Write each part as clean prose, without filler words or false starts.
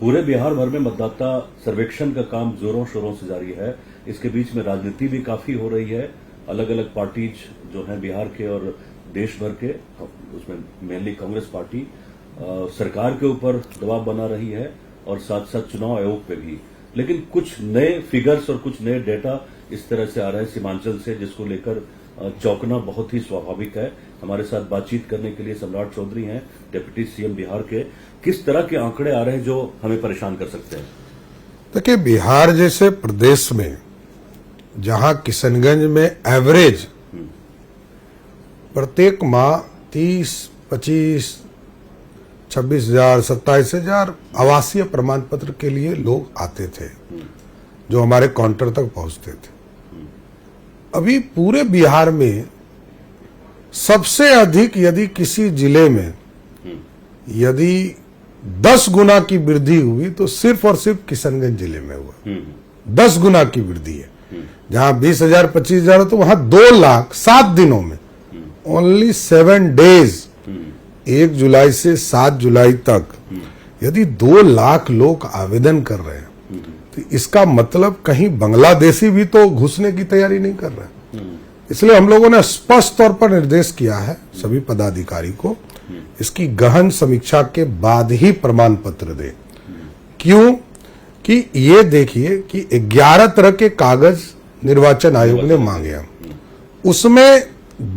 पूरे बिहार भर में मतदाता सर्वेक्षण का काम जोरों शोरों से जारी है। इसके बीच में राजनीति भी काफी हो रही है। अलग अलग पार्टीज जो हैं बिहार के और देश भर के, उसमें मेनली कांग्रेस पार्टी सरकार के ऊपर दबाव बना रही है और साथ साथ चुनाव आयोग पे भी। लेकिन कुछ नए फिगर्स और कुछ नए डेटा इस तरह से आ रहे हैं सीमांचल से, जिसको लेकर चौंकना बहुत ही स्वाभाविक है। हमारे साथ बातचीत करने के लिए सम्राट चौधरी हैं, डिप्टी सीएम बिहार के। किस तरह के आंकड़े आ रहे हैं जो हमें परेशान कर सकते हैं? देखिए, बिहार जैसे प्रदेश में जहां किशनगंज में एवरेज प्रत्येक माह 30, 25, 26,000, 27,000 आवासीय प्रमाण पत्र के लिए लोग आते थे, जो हमारे काउंटर तक पहुंचते थे। अभी पूरे बिहार में सबसे अधिक यदि किसी जिले में यदि 10 गुना की वृद्धि हुई तो सिर्फ और सिर्फ किशनगंज जिले में हुआ। 10 गुना की वृद्धि है। जहां 20,000, 25,000 तो वहां 2 लाख 7 दिनों में, ओनली 7 डेज, 1 जुलाई से 7 जुलाई तक यदि 2 लाख लोग आवेदन कर रहे हैं तो इसका मतलब कहीं बांग्लादेशी भी तो घुसने की तैयारी नहीं कर रहे। इसलिए हम लोगों ने स्पष्ट तौर पर निर्देश किया है सभी पदाधिकारी को, इसकी गहन समीक्षा के बाद ही प्रमाण पत्र दे। क्यों कि ये देखिए कि 11 तरह के कागज निर्वाचन आयोग ने मांगे हैं, उसमें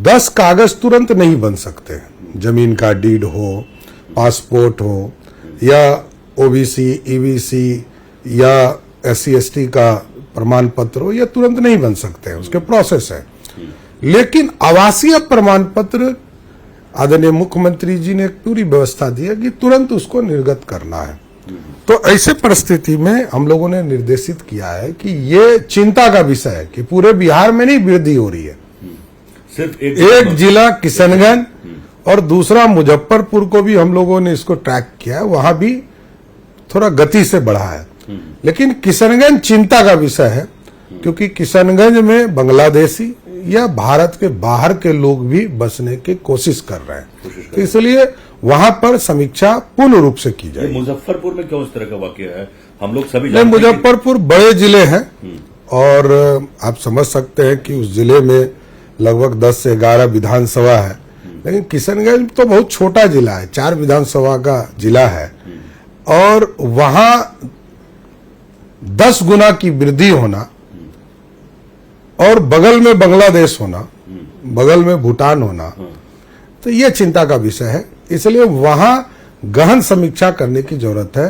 10 कागज तुरंत नहीं बन सकते हैं। जमीन का डीड हो, पासपोर्ट हो, या ओबीसी, ईबीसी या SC/ST का प्रमाण पत्र हो, यह तुरंत नहीं बन सकते हैं, उसके प्रोसेस है। लेकिन आवासीय प्रमाण पत्र आदरणीय मुख्यमंत्री जी ने एक पूरी व्यवस्था दी है कि तुरंत उसको निर्गत करना है। तो ऐसे परिस्थिति में हम लोगों ने निर्देशित किया है कि ये चिंता का विषय है कि पूरे बिहार में नहीं वृद्धि हो रही है, सिर्फ एक जिला किशनगंज और दूसरा मुजफ्फरपुर को भी हम लोगों ने इसको ट्रैक किया है, वहां भी थोड़ा गति से बढ़ा है। लेकिन किशनगंज चिंता का विषय है, क्योंकि किशनगंज में बांग्लादेशी या भारत के बाहर के लोग भी बसने की कोशिश कर रहे हैं, तो इसलिए वहां पर समीक्षा पूर्ण रूप से की जाए। मुजफ्फरपुर में क्यों इस तरह का वाकया है? हम लोग सभी मुजफ्फरपुर बड़े जिले हैं और आप समझ सकते हैं कि उस जिले में लगभग 10 से 11 विधानसभा है, लेकिन किशनगंज तो बहुत छोटा जिला है, 4 विधानसभा का जिला है और वहां 10 गुना की वृद्धि होना और बगल में बांग्लादेश होना, बगल में भूटान होना, तो ये चिंता का विषय है। इसलिए वहां गहन समीक्षा करने की जरूरत है।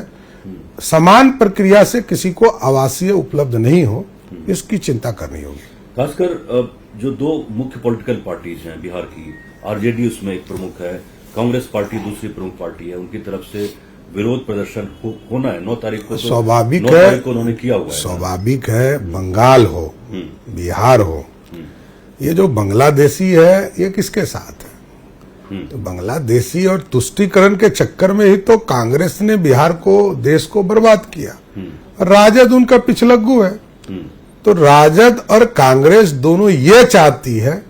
समान प्रक्रिया से किसी को आवासीय उपलब्ध नहीं हो, इसकी चिंता करनी होगी। खासकर जो 2 मुख्य पॉलिटिकल पार्टीज हैं बिहार की, आरजेडी उसमें एक प्रमुख है, कांग्रेस पार्टी दूसरी प्रमुख पार्टी है, उनकी तरफ से विरोध प्रदर्शन होना है 9 तारीख को। स्वाभाविक है, 9 तारीख को उन्होंने किया हुआ है। स्वाभाविक है, बंगाल हो, बिहार हो, ये जो बांग्लादेशी है ये किसके साथ है? तो बांग्लादेशी और तुष्टीकरण के चक्कर में ही तो कांग्रेस ने बिहार को, देश को बर्बाद किया। राजद उनका पिछलग्गू है। तो राजद और कांग्रेस दोनों ये चाहती है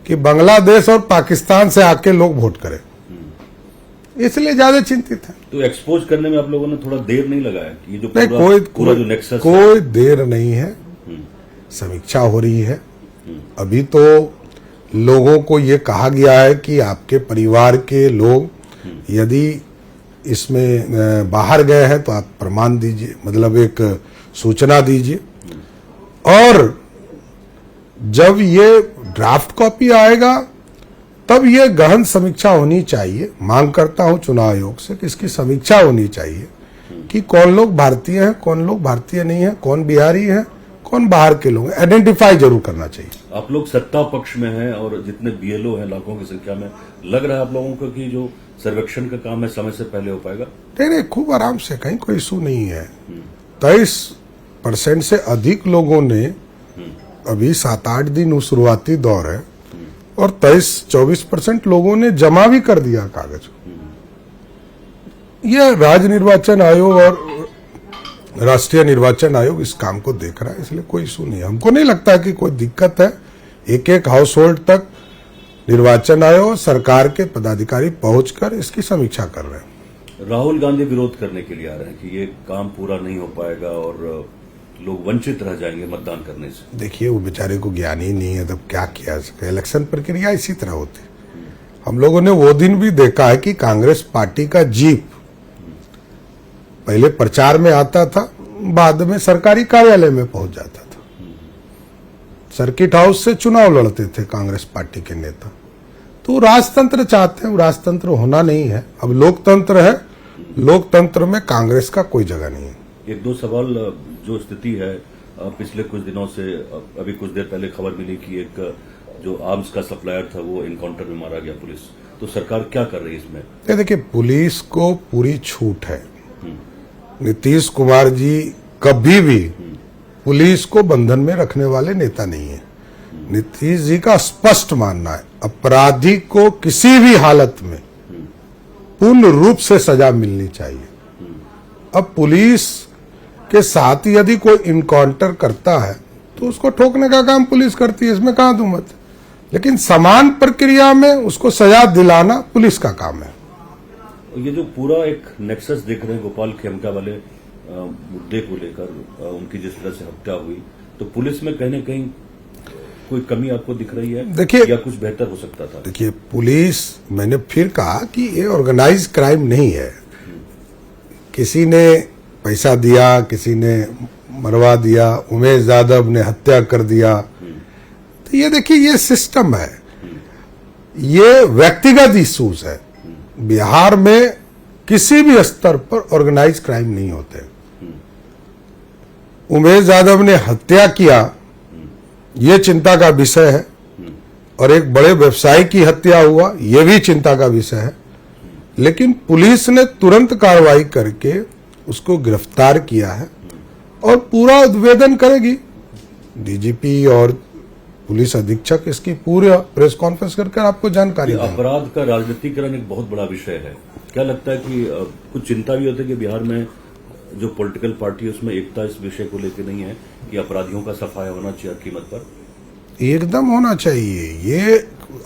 कि बांग्लादेश और पाकिस्तान से आके लोग वोट करें, इसलिए ज्यादा चिंतित है। तो एक्सपोज करने में आप लोगों ने थोड़ा देर नहीं लगाया? ये जो पूरा जो नेक्सस, कोई देर नहीं है, समीक्षा हो रही है। अभी तो लोगों को ये कहा गया है कि आपके परिवार के लोग यदि इसमें बाहर गए हैं तो आप प्रमाण दीजिए, मतलब एक सूचना दीजिए। और जब ये ड्राफ्ट कॉपी आएगा तब ये गहन समीक्षा होनी चाहिए। मांग करता हूं चुनाव आयोग से कि इसकी समीक्षा होनी चाहिए कि कौन लोग भारतीय हैं, कौन लोग भारतीय नहीं है, कौन बिहारी है, कौन बाहर के लोग, आइडेंटिफाई जरूर करना चाहिए। आप लोग सत्ता पक्ष में हैं और जितने BLO हैं लाखों की संख्या में, लग रहा है आप लोगों को कि जो सर्वेक्षण का काम है समय से पहले हो पाएगा? नहीं, खूब आराम से, कहीं कोई इशू नहीं है। 23% से अधिक लोगों ने, अभी 7-8 दिन शुरुआती दौर है, और 23-24% लोगों ने जमा भी कर दिया कागज। यह राज्य निर्वाचन आयोग और राष्ट्रीय निर्वाचन आयोग इस काम को देख रहा है, इसलिए कोई इशू नहीं है। हमको नहीं लगता कि कोई दिक्कत है। एक हाउस होल्ड तक निर्वाचन आयोग, सरकार के पदाधिकारी पहुंचकर इसकी समीक्षा कर रहे हैं। राहुल गांधी विरोध करने के लिए आ रहे हैं कि ये काम पूरा नहीं हो पाएगा और लोग वंचित रह जाएंगे मतदान करने से। देखिए, वो बेचारे को ज्ञान ही नहीं है, तब क्या किया सके। इलेक्शन प्रक्रिया इसी तरह होती है। हम लोगों ने वो दिन भी देखा है कि कांग्रेस पार्टी का जीप पहले प्रचार में आता था, बाद में सरकारी कार्यालय में पहुंच जाता था। सर्किट हाउस से चुनाव लड़ते थे कांग्रेस पार्टी के नेता। तो राजतंत्र चाहते हैं, राजतंत्र होना नहीं है, अब लोकतंत्र है। लोकतंत्र में कांग्रेस का कोई जगह नहीं है। एक दो सवाल, जो स्थिति है पिछले कुछ दिनों से, अभी कुछ देर पहले खबर मिली कि एक जो आर्म्स का सप्लायर था वो इनकाउंटर में मारा गया पुलिस, तो सरकार क्या कर रही है इसमें? देखिए, पुलिस को पूरी छूट है। नीतीश कुमार जी कभी भी पुलिस को बंधन में रखने वाले नेता नहीं है। नीतीश जी का स्पष्ट मानना है अपराधी को किसी भी हालत में पूर्ण रूप से सजा मिलनी चाहिए। अब पुलिस के साथ यदि कोई इनकाउंटर करता है तो उसको ठोकने का काम पुलिस करती है, इसमें कहां दुमत है। लेकिन समान प्रक्रिया में उसको सजा दिलाना पुलिस का काम है। ये जो पूरा एक नेक्सस देख रहे हैं गोपाल खेमका वाले मुद्दे को लेकर, उनकी जिस तरह से हत्या हुई, तो पुलिस में कहीं न कहीं कोई कमी आपको दिख रही है? देखिए, या कुछ बेहतर हो सकता था? देखिए, पुलिस, मैंने फिर कहा कि ये ऑर्गेनाइज क्राइम नहीं है। किसी ने पैसा दिया, किसी ने मरवा दिया, उमेश यादव ने हत्या कर दिया, तो ये देखिए, ये सिस्टम है, ये व्यक्तिगत इश्यूज है। बिहार में किसी भी स्तर पर ऑर्गेनाइज क्राइम नहीं होते। उमेश यादव ने हत्या किया, ये चिंता का विषय है, और एक बड़े व्यवसायी की हत्या हुआ, ये भी चिंता का विषय है। लेकिन पुलिस ने तुरंत कार्रवाई करके उसको गिरफ्तार किया है और पूरा उद्भेदन करेगी। डीजीपी और पुलिस अधीक्षक इसकी पूरे प्रेस कॉन्फ्रेंस करके आपको जानकारी देंगे। अपराध का राजनीतिकरण एक बहुत बड़ा विषय है। क्या लगता है कि कुछ चिंता भी होती है कि बिहार में जो पॉलिटिकल पार्टी है उसमें एकता इस विषय को लेकर नहीं है कि अपराधियों का सफाया होना चाहिए कीमत पर? एकदम होना चाहिए। ये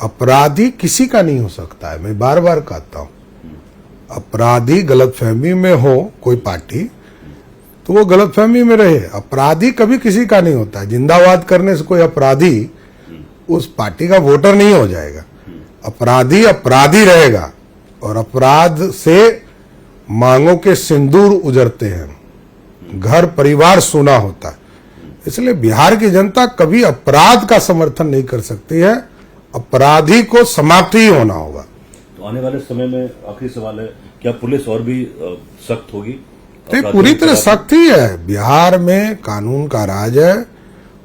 अपराधी किसी का नहीं हो सकता है, मैं बार बार कहता हूं। अपराधी गलतफहमी में हो कोई पार्टी, तो वो गलतफहमी में रहे। अपराधी कभी किसी का नहीं होता है। जिंदाबाद करने से कोई अपराधी उस पार्टी का वोटर नहीं हो जाएगा। अपराधी अपराधी रहेगा, और अपराध से मांगों के सिंदूर उजरते हैं, घर परिवार सूना होता है। इसलिए बिहार की जनता कभी अपराध का समर्थन नहीं कर सकती है। अपराधी को समाप्ति ही होना होगा। तो आने वाले समय में आखिरी सवाल है, क्या पुलिस और भी सख्त होगी? पूरी तरह सख्त ही है। बिहार में कानून का राज है,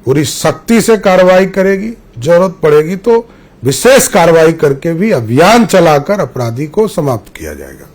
पूरी सख्ती से कार्रवाई करेगी। जरूरत पड़ेगी तो विशेष कार्रवाई करके भी अभियान चलाकर अपराधी को समाप्त किया जाएगा।